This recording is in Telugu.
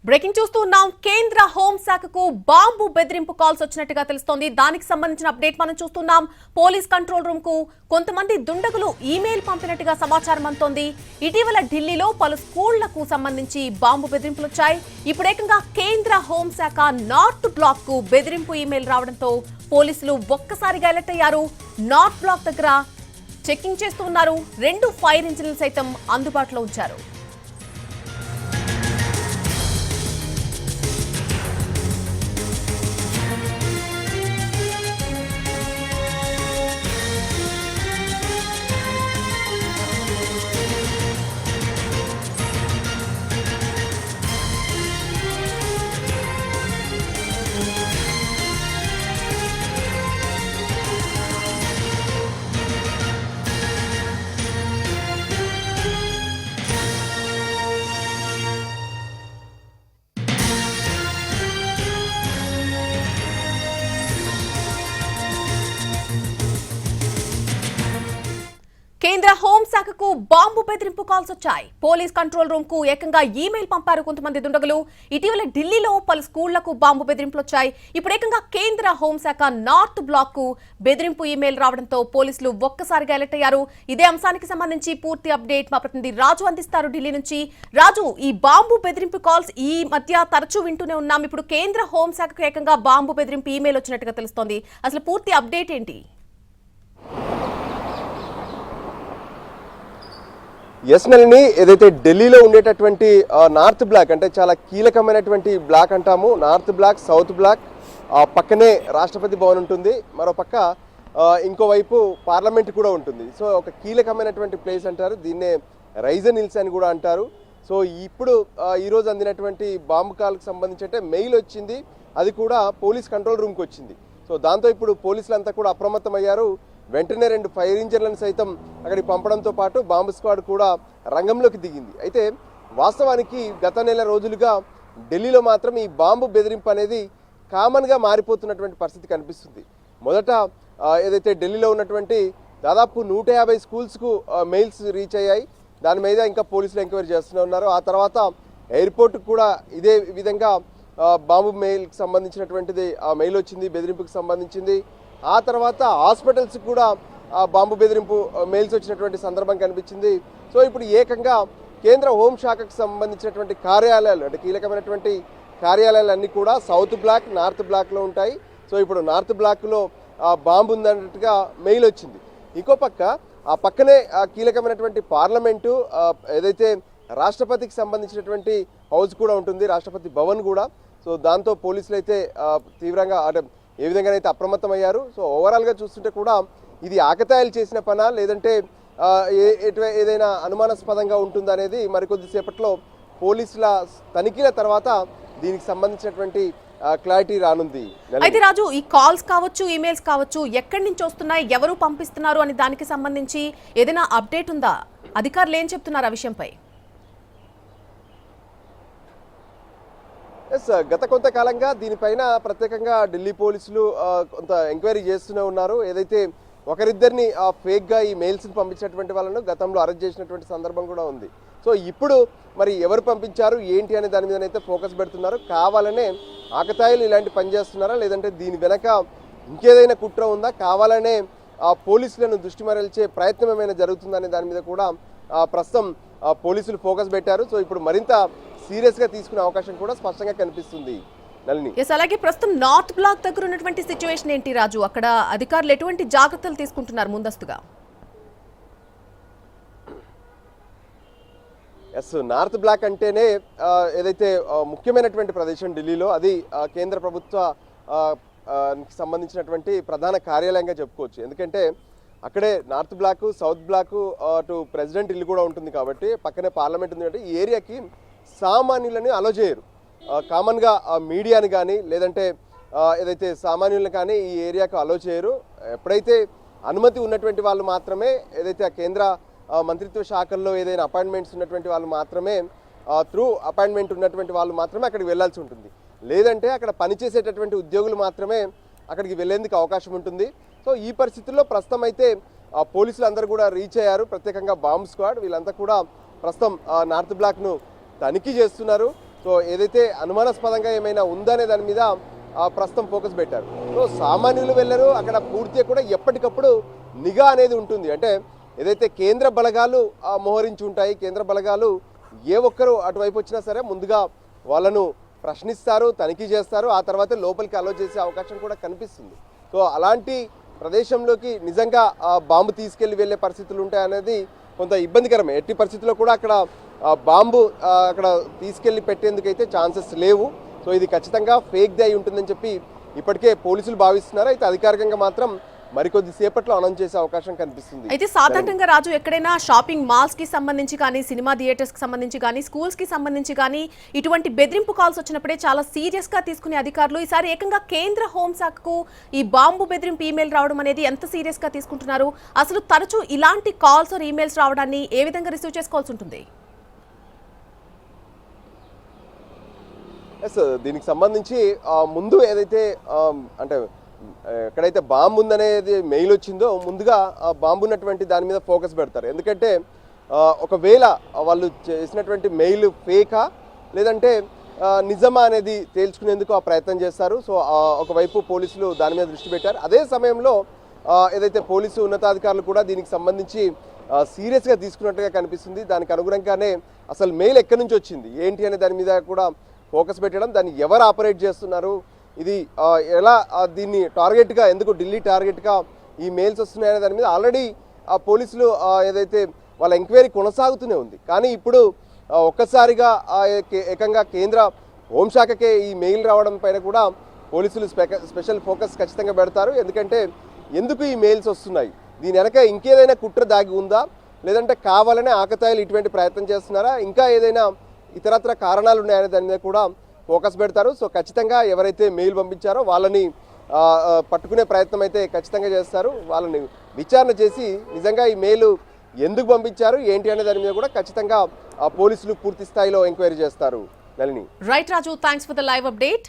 బ్రేకింగ్ చూస్తున్నాం. కేంద్ర హోంశాఖకు బాంబు బెదిరింపు కాల్స్ వచ్చినట్టుగా తెలుస్తోంది. దానికి సంబంధించిన అప్డేట్ మనం చూస్తున్నాం. పోలీస్ కంట్రోల్ రూమ్ కు కొంతమంది దుండగులు ఈమెయిల్ పంపినట్టుగా సమాచారం అందుతోంది. ఇటీవల ఢిల్లీలో పలు స్కూళ్లకు సంబంధించి బాంబు బెదిరింపులు వచ్చాయి. ఇప్పుడు ఏకంగా కేంద్ర హోంశాఖ నార్త్ బ్లాక్ కు బెదిరింపు ఈమెయిల్ రావడంతో పోలీసులు ఒక్కసారిగా అలర్ట్ అయ్యారు. నార్త్ బ్లాక్ దగ్గర చెకింగ్ చేస్తున్నారు. 2 ఫైర్ ఇంజిన్లు సైతం అందుబాటులో ఉంచారు. కేంద్ర హోంశాఖకు బాంబు బెదిరింపు కాల్స్ వచ్చాయి. పోలీస్ కంట్రోల్ రూమ్ కు ఏకంగా ఈమెయిల్ పంపారు కొంతమంది దుండగులు. ఇటీవల ఢిల్లీలో పలు స్కూళ్లకు బాంబు బెదిరింపులు వచ్చాయి. ఇప్పుడు ఏకంగా కేంద్ర హోంశాఖ నార్త్ బ్లాక్ కు బెదిరింపు ఈమెయిల్ రావడంతో పోలీసులు ఒక్కసారిగా అలర్ట్ అయ్యారు. ఇదే అంశానికి సంబంధించి పూర్తి అప్డేట్ మా ప్రతినిధి రాజు అందిస్తారు ఢిల్లీ నుంచి. రాజు, ఈ బాంబు బెదిరింపు కాల్స్ ఈ మధ్య తరచూ వింటూనే ఉన్నాం. ఇప్పుడు కేంద్ర హోంశాఖకు ఏకంగా బాంబు బెదిరింపు ఈమెయిల్ వచ్చినట్టుగా తెలుస్తోంది. అసలు పూర్తి అప్డేట్ ఏంటి? ఎస్ నళిని, ఏదైతే ఢిల్లీలో ఉండేటటువంటి నార్త్ బ్లాక్ అంటే చాలా కీలకమైనటువంటి బ్లాక్ అంటాము. నార్త్ బ్లాక్, సౌత్ బ్లాక్, పక్కనే రాష్ట్రపతి భవన్ ఉంటుంది, మరో పక్క ఇంకోవైపు పార్లమెంట్ కూడా ఉంటుంది. సో ఒక కీలకమైనటువంటి ప్లేస్ అంటారు, దీన్నే రైజన్ హిల్స్ అని కూడా అంటారు. సో ఇప్పుడు ఈరోజు అందినటువంటి బాంబు కాల్కి సంబంధించి అంటే మెయిల్ వచ్చింది, అది కూడా పోలీస్ కంట్రోల్ రూమ్కి వచ్చింది. సో దాంతో ఇప్పుడు పోలీసులంతా కూడా అప్రమత్తమయ్యారు. వెంటనే 2 ఫైర్ ఇంజన్లను సైతం అక్కడికి పంపడంతో పాటు బాంబు స్క్వాడ్ కూడా రంగంలోకి దిగింది. అయితే వాస్తవానికి గత నెల రోజులుగా ఢిల్లీలో మాత్రం ఈ బాంబు బెదిరింపు అనేది కామన్గా మారిపోతున్నటువంటి పరిస్థితి కనిపిస్తుంది. మొదట ఏదైతే ఢిల్లీలో ఉన్నటువంటి దాదాపు 150 స్కూల్స్కు మెయిల్స్ రీచ్ అయ్యాయి. దాని మీద ఇంకా పోలీసులు ఎంక్వైరీ చేస్తూనే ఉన్నారు. ఆ తర్వాత ఎయిర్పోర్ట్కు కూడా ఇదే విధంగా బాంబు మెయిల్కి సంబంధించినటువంటిది మెయిల్ వచ్చింది, బెదిరింపుకి సంబంధించింది. ఆ తర్వాత హాస్పిటల్స్ కూడా బాంబు బెదిరింపు మెయిల్స్ వచ్చినటువంటి సందర్భం కనిపించింది. సో ఇప్పుడు ఏకంగా కేంద్ర హోంశాఖకు సంబంధించినటువంటి కార్యాలయాలు అంటే కీలకమైనటువంటి కార్యాలయాలన్నీ కూడా సౌత్ బ్లాక్, నార్త్ బ్లాక్లో ఉంటాయి. సో ఇప్పుడు నార్త్ బ్లాక్లో బాంబు ఉందన్నట్టుగా మెయిల్ వచ్చింది. ఇంకో పక్క ఆ పక్కనే కీలకమైనటువంటి పార్లమెంటు, ఏదైతే రాష్ట్రపతికి సంబంధించినటువంటి హౌస్ కూడా ఉంటుంది, రాష్ట్రపతి భవన్ కూడా. సో దాంతో పోలీసులు అయితే తీవ్రంగా అంటే ఏ విధంగానైతే అప్రమత్తమయ్యారు. సో ఓవరాల్గా చూస్తుంటే కూడా ఇది ఆకతాయిలు చేసిన పనా లేదంటే ఏదైనా అనుమానాస్పదంగా ఉంటుందా అనేది మరికొద్దిసేపట్లో పోలీసుల తనిఖీల తర్వాత దీనికి సంబంధించినటువంటి క్లారిటీ రానుంది. అయితే రాజు, ఈ కాల్స్ కావచ్చు, ఈమెయిల్స్ కావచ్చు, ఎక్కడి నుంచి వస్తున్నాయి, ఎవరు పంపిస్తున్నారు అని దానికి సంబంధించి ఏదైనా అప్డేట్ ఉందా? అధికారులు ఏం చెప్తున్నారు ఆ విషయంపై? ఎస్, గత కొంతకాలంగా దీనిపైన ప్రత్యేకంగా ఢిల్లీ పోలీసులు కొంత ఎంక్వైరీ చేస్తూనే ఉన్నారు. ఏదైతే ఒకరిద్దరిని ఫేక్గా ఈ మెయిల్స్ని పంపించినటువంటి వాళ్ళను గతంలో అరెస్ట్ చేసినటువంటి సందర్భం కూడా ఉంది. సో ఇప్పుడు మరి ఎవరు పంపించారు ఏంటి అనే దాని మీదనైతే ఫోకస్ పెడుతున్నారు. కావాలనే ఆకతాయిలు ఇలాంటి పని చేస్తున్నారా లేదంటే దీని వెనక ఇంకేదైనా కుట్ర ఉందా, కావాలనే పోలీసులను దృష్టి మరల్చే ప్రయత్నం ఏమైనా జరుగుతుందనే దాని మీద కూడా ప్రస్తుతం పోలీసులు ఫోకస్ పెట్టారు. సో ఇప్పుడు మరింత సీరియస్గా తీసుకునే అవకాశం కూడా స్పష్టంగా కనిపిస్తుంది. నళిని, అలాగే ప్రస్తుతం నార్త్ బ్లాక్ దగ్గర ఉన్నటువంటి సిచ్యువేషన్ ఏంటి రాజు? అక్కడ అధికారులు ఎటువంటి జాగ్రత్తలు తీసుకుంటున్నారు ముందస్తుగా? ఎస్, నార్త్ బ్లాక్ అంటేనే ఏదైతే ముఖ్యమైనటువంటి ప్రదేశం ఢిల్లీలో, అది కేంద్ర ప్రభుత్వ సంబంధించినటువంటి ప్రధాన కార్యాలయంగా చెప్పుకోవచ్చు. ఎందుకంటే అక్కడే నార్త్ బ్లాక్, సౌత్ బ్లాక్, అటు ప్రెసిడెంట్ ఇల్లు కూడా ఉంటుంది కాబట్టి పక్కనే పార్లమెంట్ ఉంది. అంటే ఈ ఏరియాకి సామాన్యులని అలో చేయరు. కామన్గా మీడియాని కానీ లేదంటే ఏదైతే సామాన్యులను కానీ ఈ ఏరియాకు అలో చేయరు. ఎప్పుడైతే అనుమతి ఉన్నటువంటి వాళ్ళు మాత్రమే, ఏదైతే ఆ కేంద్ర మంత్రిత్వ శాఖల్లో ఏదైనా అపాయింట్మెంట్స్ ఉన్నటువంటి వాళ్ళు మాత్రమే, త్రూ అపాయింట్మెంట్ ఉన్నటువంటి వాళ్ళు మాత్రమే అక్కడికి వెళ్ళాల్సి ఉంటుంది. లేదంటే అక్కడ పనిచేసేటటువంటి ఉద్యోగులు మాత్రమే అక్కడికి వెళ్లేందుకు అవకాశం ఉంటుంది. సో ఈ పరిస్థితుల్లో ప్రస్తుతం అయితే పోలీసులు అందరూ కూడా రీచ్ అయ్యారు. ప్రత్యేకంగా బాంబ్ స్క్వాడ్ వీళ్ళంతా కూడా ప్రస్తుతం నార్త్ బ్లాక్ను తనిఖీ చేస్తున్నారు. సో ఏదైతే అనుమానాస్పదంగా ఏమైనా ఉందనే దాని మీద ప్రస్తుతం ఫోకస్ పెట్టారు. సో సామాన్యులు వెళ్ళరు, అక్కడ పూర్తిగా కూడా ఎప్పటికప్పుడు నిఘా అనేది ఉంటుంది. అంటే ఏదైతే కేంద్ర బలగాలు మోహరించి ఉంటాయి, కేంద్ర బలగాలు ఏ ఒక్కరు అటువైపు వచ్చినా సరే ముందుగా వాళ్ళను ప్రశ్నిస్తారు, తనిఖీ చేస్తారు, ఆ తర్వాత లోపలికి అలో చేసే అవకాశం కూడా కనిపిస్తుంది. సో అలాంటి ప్రదేశంలోకి నిజంగా బాంబు తీసుకెళ్లి వెళ్ళే పరిస్థితులు ఉంటాయనేది కొంత ఇబ్బందికరమే. ఎట్టి పరిస్థితుల్లో కూడా అక్కడ బాంబు అక్కడ తీసుకెళ్లి పెట్టేందుకైతే ఛాన్సెస్ లేవు. సో ఇది ఖచ్చితంగా ఫేక్ది అయి ఉంటుందని చెప్పి ఇప్పటికే పోలీసులు భావిస్తున్నారు. అయితే అధికారికంగా మాత్రం మరికొద్ది సేపట్లో అనౌన్స్ చేసే అవకాశం కనిపిస్తుంది. అయితే సాధారణంగా రాజు ఎక్కడైనా షాపింగ్ మాల్స్ కి సంబంధించి కానీ, సినిమా థియేటర్స్ కి సంబంధించి కానీ, స్కూల్స్ కి సంబంధించి కానీ ఇటువంటి బెదిరింపు కాల్స్ వచ్చినప్పుడే చాలా సీరియస్ గా తీసుకునే అధికారులు ఈసారి ఏకంగా కేంద్ర హోంశాఖకు ఈ బాంబు బెదిరింపు ఈమెయిల్ రావడం అనేది ఎంత సీరియస్ గా తీసుకుంటున్నారు? అసలు తరచూ ఇలాంటి కాల్స్ ఆర్ ఈమెయిల్స్ రావడాన్ని ఏ విధంగా రిసీవ్ చేసుకోవాల్సి ఉంటుంది? దీనికి సంబంధించి ముందు ఏదైతే అంటే ఎక్కడైతే బాంబు ఉందనేది మెయిల్ వచ్చిందో ముందుగా బాంబు ఉన్నటువంటి దాని మీద ఫోకస్ పెడతారు. ఎందుకంటే ఒకవేళ వాళ్ళు చేసినటువంటి మెయిల్ ఫేకా లేదంటే నిజమా అనేది తేల్చుకునేందుకు ఆ ప్రయత్నం చేస్తారు. సో ఒకవైపు పోలీసులు దాని మీద దృష్టి పెట్టారు. అదే సమయంలో ఏదైతే పోలీసు ఉన్నతాధికారులు కూడా దీనికి సంబంధించి సీరియస్గా తీసుకున్నట్టుగా కనిపిస్తుంది. దానికి అనుగుణంగానే అసలు మెయిల్ ఎక్కడి నుంచి వచ్చింది ఏంటి అనే దాని మీద కూడా ఫోకస్ పెట్టడం, దాన్ని ఎవరు ఆపరేట్ చేస్తున్నారు, ఇది ఎలా దీన్ని టార్గెట్గా ఎందుకు ఢిల్లీ టార్గెట్గా ఈ మెయిల్స్ వస్తున్నాయనే దాని మీద ఆల్రెడీ పోలీసులు ఏదైతే వాళ్ళ ఎంక్వైరీ కొనసాగుతూనే ఉంది. కానీ ఇప్పుడు ఒక్కసారిగా ఏకంగా కేంద్ర హోంశాఖకే ఈ మెయిల్ రావడం పైన కూడా పోలీసులు స్పెషల్ ఫోకస్ ఖచ్చితంగా పెడతారు. ఎందుకంటే ఎందుకు ఈ మెయిల్స్ వస్తున్నాయి, దీని వెనక ఇంకేదైనా కుట్ర దాగి ఉందా, లేదంటే కావాలనే ఆకతాయిలు ఇటువంటి ప్రయత్నం చేస్తున్నారా, ఇంకా ఏదైనా ఇతరత్ర కారణాలు ఉన్నాయనే దాని మీద కూడా ఫోకస్ పెడతారు. సో ఖచ్చితంగా ఎవరైతే మెయిల్ పంపించారో వాళ్ళని పట్టుకునే ప్రయత్నం అయితే ఖచ్చితంగా చేస్తారు. వాళ్ళని విచారణ చేసి నిజంగా ఈ మెయిల్ ఎందుకు పంపించారు ఏంటి అనే దాని మీద కూడా ఖచ్చితంగా పోలీసులు పూర్తి స్థాయిలో ఎంక్వైరీ చేస్తారు. Nalini. Right Raju, thanks for the live update.